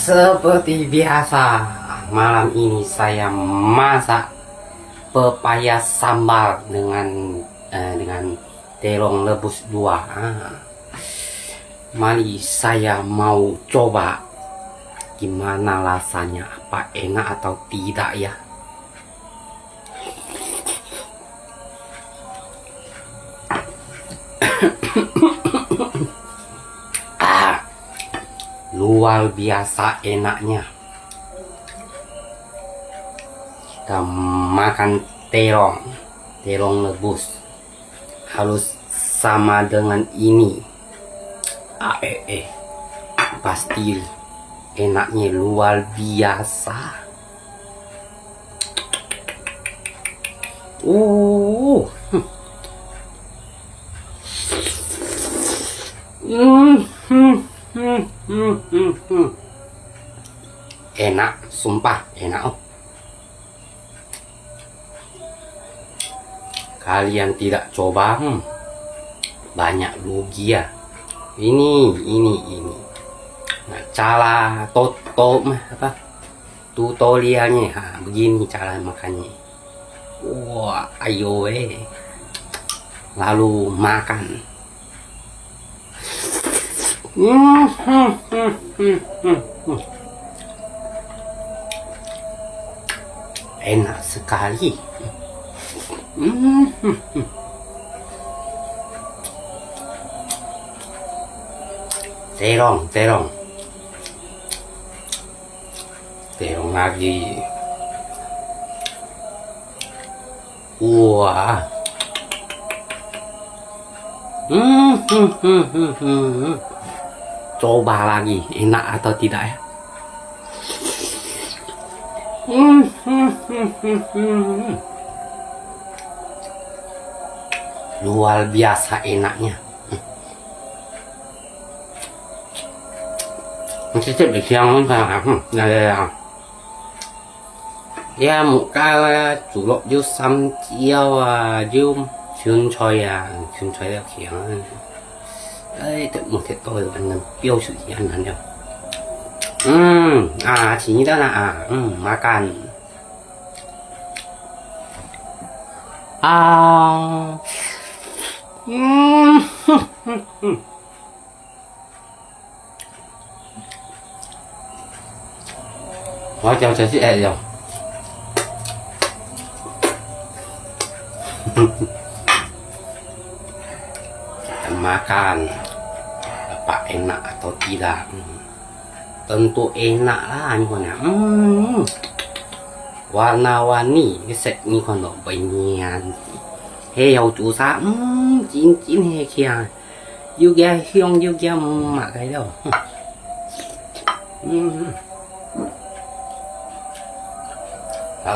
Seperti biasa, malam ini saya masak pepaya sambal dengan terong rebus 2. Mari saya mau coba gimana rasanya, apa enak atau tidak ya. Luar biasa enaknya. Kita makan terong rebus harus sama dengan ini. Pasti enaknya luar biasa. Enak, sumpah enak. Kalian tidak coba, banyak rugi ya. Ini. Nah, cara tutorialnya, begini cara makannya. Wah, ayo lalu makan. Enak sekali. Terong lagi. Wah. Coba lagi, enak atau tidak ya? Luar biasa enaknya. Cái chất được xong ya muka chủ lộc yêu xăm yêu yêu chuyên chơi được khiển đấy tự một cái tôi ăn yêu sự gì ăn hẳn đâu. Chỉ đó là makan. Wajar saya sih ya. Kita makan apa enak atau tidak? Tentu enak lah ini kan ya. Warna-warni cái sạch như con nó bệnh heo chủ xã chín he kia yêu ghê hiông yêu ghê mà cái đâu.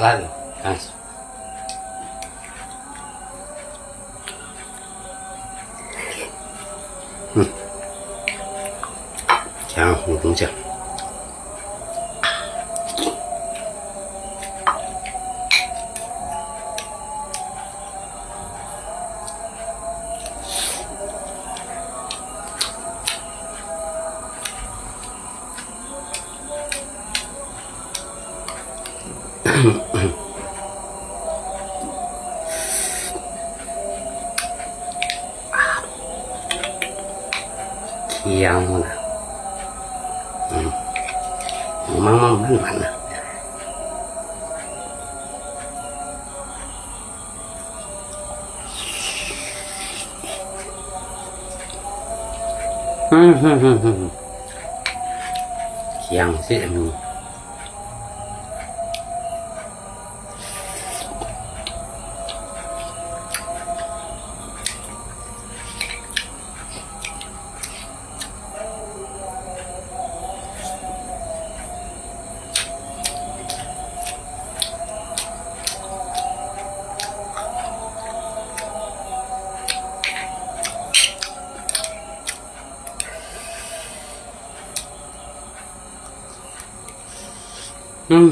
Lagi, guys. Jangan hubung aja. Yang mana? Mang mana? Yang sih ini. Hmm.